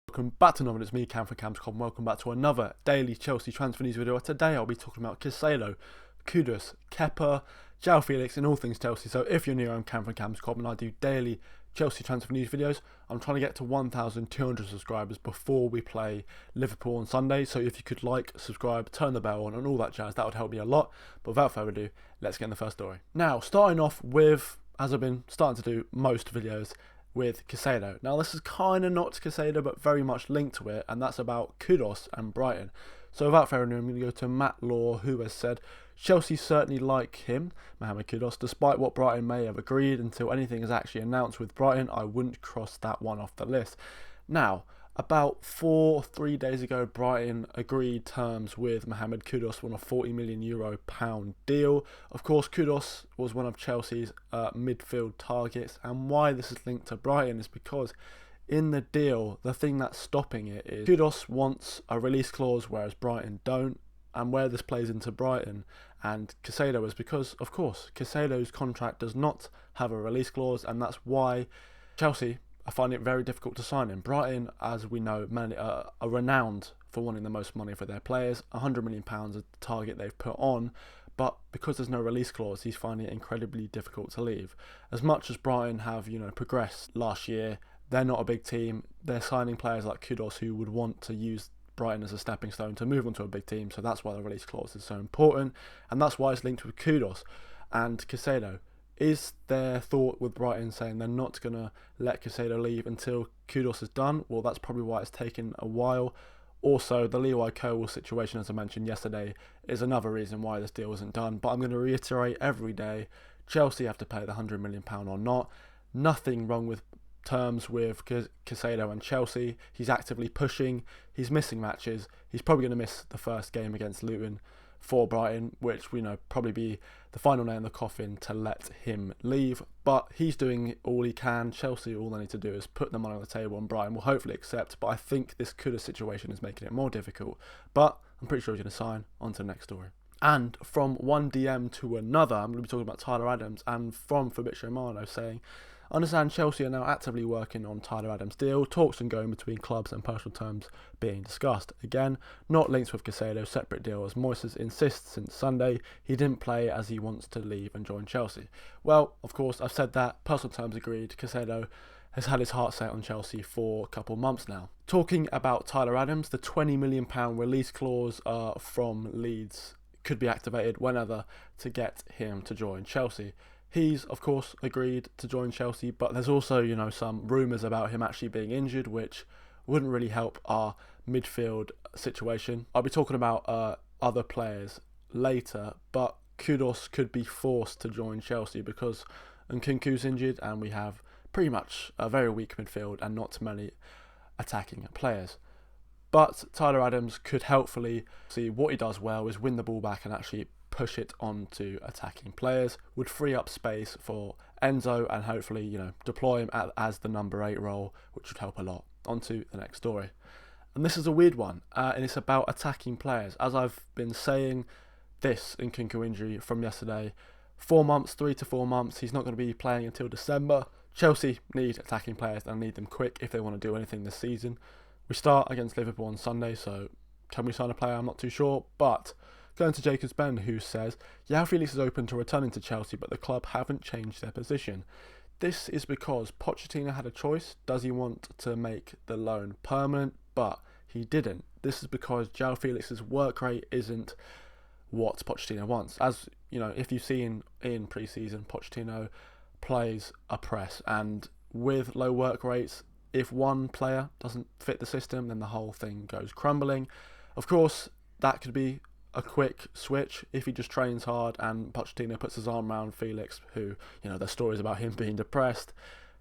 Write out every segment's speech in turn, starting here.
Welcome back to another. It's me, Cam from Camscom. Welcome back to another daily Chelsea transfer news video. Today I'll be talking about Caicedo, Kudus, Kepa, Joao, Felix, and all things Chelsea. So if you're new, I'm Cam from Camscom and I do daily Chelsea transfer news videos. I'm trying to get to 1,200 subscribers before we play Liverpool on Sunday. So if you could like, subscribe, turn the bell on and all that jazz, that would help me a lot. But without further ado, let's get in the first story. Now, starting off with, as I've been starting to do most videos, with Caicedo. Now this is kind of not Caicedo but very much linked to it, and that's about Kudus and Brighton. So without further ado, I'm going to go to Matt Law, who has said Chelsea certainly like him, Mohamed Kudus, despite what Brighton may have agreed. Until anything is actually announced with Brighton, I wouldn't cross that one off the list. Now, about 3 days ago, Brighton agreed terms with Mohamed Kudus on a £40 million deal. Of course, Kudus was one of Chelsea's midfield targets, and why this is linked to Brighton is because in the deal, the thing that's stopping it is Kudus wants a release clause, whereas Brighton don't. And where this plays into Brighton and Caicedo is because, of course, Caicedo's contract does not have a release clause, and that's why Chelsea I find it very difficult to sign him. Brighton, as we know, are renowned for wanting the most money for their players. £100 million is the target they've put on, but because there's no release clause, he's finding it incredibly difficult to leave. As much as Brighton have, progressed last year, they're not a big team. They're signing players like Kudus who would want to use Brighton as a stepping stone to move on to a big team, so that's why the release clause is so important, and that's why it's linked with Kudus and Caicedo. Is their thought with Brighton saying they're not going to let Caicedo leave until Kudus is done? Well, that's probably why it's taken a while. Also, the Leroy Cole situation, as I mentioned yesterday, is another reason why this deal isn't done. But I'm going to reiterate every day, Chelsea have to pay the £100 million or not. Nothing wrong with terms with Caicedo and Chelsea. He's actively pushing. He's missing matches. He's probably going to miss the first game against Luton for Brighton, which we know probably be the final nail in the coffin to let him leave, but he's doing all he can. Chelsea, all they need to do is put the money on the table and Brighton will hopefully accept, but I think this Kudus situation is making it more difficult, but I'm pretty sure he's going to sign. On to the next story. And from one DM to another, I'm going to be talking about Tyler Adams, and from Fabrizio Romano saying, I understand Chelsea are now actively working on Tyler Adams' deal, talks ongoing between clubs and personal terms being discussed. Again, not linked with Caicedo, separate deal, as Moises insists since Sunday he didn't play as he wants to leave and join Chelsea. Well, of course, I've said that, personal terms agreed. Caicedo has had his heart set on Chelsea for a couple months now. Talking about Tyler Adams, the £20 million release clause from Leeds could be activated whenever to get him to join Chelsea. He's, of course, agreed to join Chelsea, but there's also, some rumours about him actually being injured, which wouldn't really help our midfield situation. I'll be talking about other players later, but Kudus could be forced to join Chelsea because Nkunku's injured and we have pretty much a very weak midfield and not many attacking players. But Tyler Adams could helpfully see what he does well is win the ball back and actually push it onto attacking players, would free up space for Enzo and hopefully, deploy him as the number 8 role, which would help a lot. On to the next story. And this is a weird one, and it's about attacking players. As I've been saying, this Nkunku injury from yesterday, 4 months, 3 to 4 months, he's not going to be playing until December. Chelsea need attacking players and need them quick if they want to do anything this season. We start against Liverpool on Sunday, so can we sign a player? I'm not too sure, but going to Jacobs Ben, who says, Joao Felix is open to returning to Chelsea, but the club haven't changed their position. This is because Pochettino had a choice. Does he want to make the loan permanent? But he didn't. This is because Joao Felix's work rate isn't what Pochettino wants. As if you've seen in pre-season, Pochettino plays a press, and with low work rates, if one player doesn't fit the system, then the whole thing goes crumbling. Of course, that could be a quick switch if he just trains hard and Pochettino puts his arm around Felix, who, there's stories about him being depressed.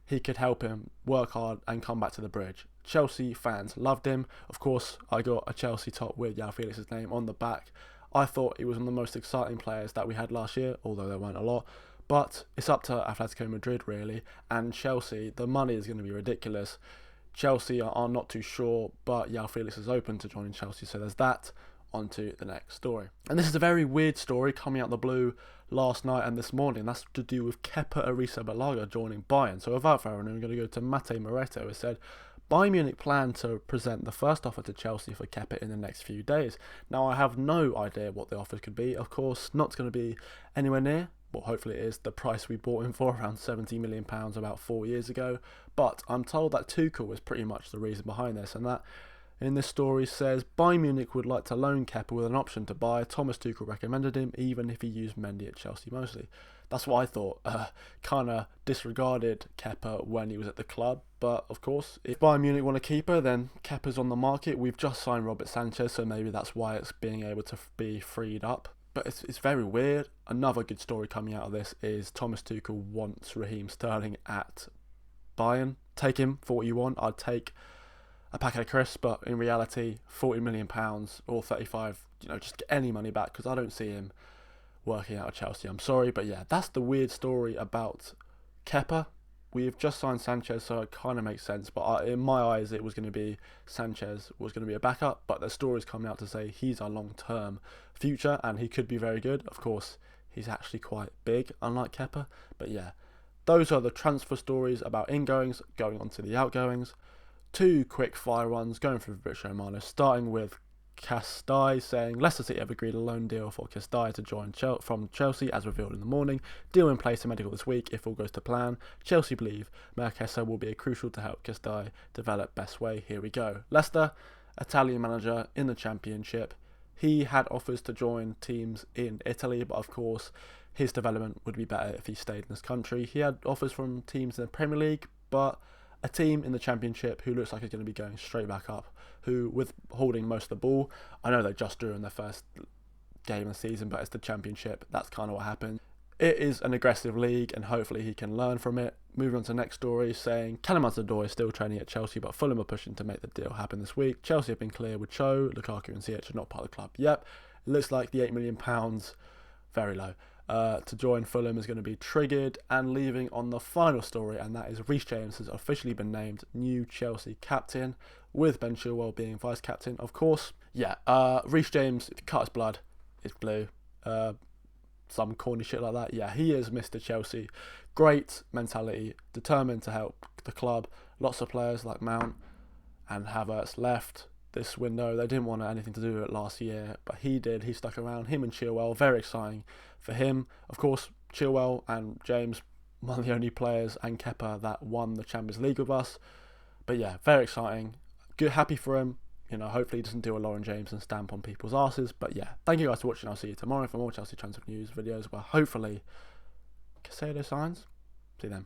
He could help him work hard and come back to the bridge. Chelsea fans loved him. Of course, I got a Chelsea top with Joao Felix's name on the back. I thought he was one of the most exciting players that we had last year, although there weren't a lot. But it's up to Atletico Madrid, really. And Chelsea, the money is going to be ridiculous. Chelsea are not too sure, but Joao Felix is open to joining Chelsea, so there's that. On to the next story. And this is a very weird story coming out of the blue last night and this morning. That's to do with Kepa Arrizabalaga joining Bayern. So without further ado, I'm going to go to Mate Moreto, who said, Bayern Munich plan to present the first offer to Chelsea for Kepa in the next few days. Now, I have no idea what the offer could be. Of course, not going to be anywhere near, well, hopefully it is, the price we bought him for, around £70 million about 4 years ago. But I'm told that Tuchel was pretty much the reason behind this, and that in this story says Bayern Munich would like to loan Kepa with an option to buy. Thomas Tuchel recommended him, even if he used Mendy at Chelsea mostly. That's what I thought. Kind of disregarded Kepa when he was at the club. But of course, if Bayern Munich want a keeper, then Kepa's on the market. We've just signed Robert Sanchez, so maybe that's why it's being able to be freed up. But it's very weird. Another good story coming out of this is Thomas Tuchel wants Raheem Sterling at Bayern. Take him for what you want. I'd take a packet of crisps, but in reality, £40 million or 35, just get any money back, because I don't see him working out of Chelsea. I'm sorry, but yeah, that's the weird story about Kepa. We've just signed Sanchez, so it kind of makes sense, but in my eyes, it was going to be Sanchez was going to be a backup, but the story's coming out to say he's our long-term future, and he could be very good. Of course, he's actually quite big, unlike Kepa, but yeah, those are the transfer stories about ingoings. Going on to the outgoings. Two quick fire ones going through Fabrizio Romano, starting with Caicedo saying Leicester City have agreed a loan deal for Caicedo to join from Chelsea as revealed in the morning. Deal in place to medical this week if all goes to plan. Chelsea believe Caicedo will be crucial to help Caicedo develop best way. Here we go. Leicester, Italian manager in the Championship. He had offers to join teams in Italy, but of course his development would be better if he stayed in this country. He had offers from teams in the Premier League, but a team in the Championship who looks like it's going to be going straight back up, who with holding most of the ball. I know they just drew in their first game of the season, but it's the Championship. That's kind of what happened. It is an aggressive league, and hopefully he can learn from it. Moving on to the next story, saying Callum Hudson-Odoi is still training at Chelsea, but Fulham are pushing to make the deal happen this week. Chelsea have been clear with Joao, Lukaku and Ziyech are not part of the club. Yep, it looks like the £8 million, very low, to join Fulham is going to be triggered. And leaving on the final story, and that is Reece James has officially been named new Chelsea captain, with Ben Chilwell being vice captain, of course. Yeah, Reece James, if you cut his blood, it's blue. Some corny shit like that. Yeah, he is Mr. Chelsea. Great mentality, determined to help the club. Lots of players like Mount and Havertz left this window. They didn't want anything to do with it last year, but he did. He stuck around. Him and Chilwell, very exciting for him. Of course, Chilwell and James, one of the only players, and Kepa that won the Champions League with us. But yeah, very exciting. Good, happy for him. Hopefully he doesn't do a Lauren James and stamp on people's asses. But yeah, thank you guys for watching. I'll see you tomorrow for more Chelsea transfer news videos where hopefully Caicedo signs. See you then.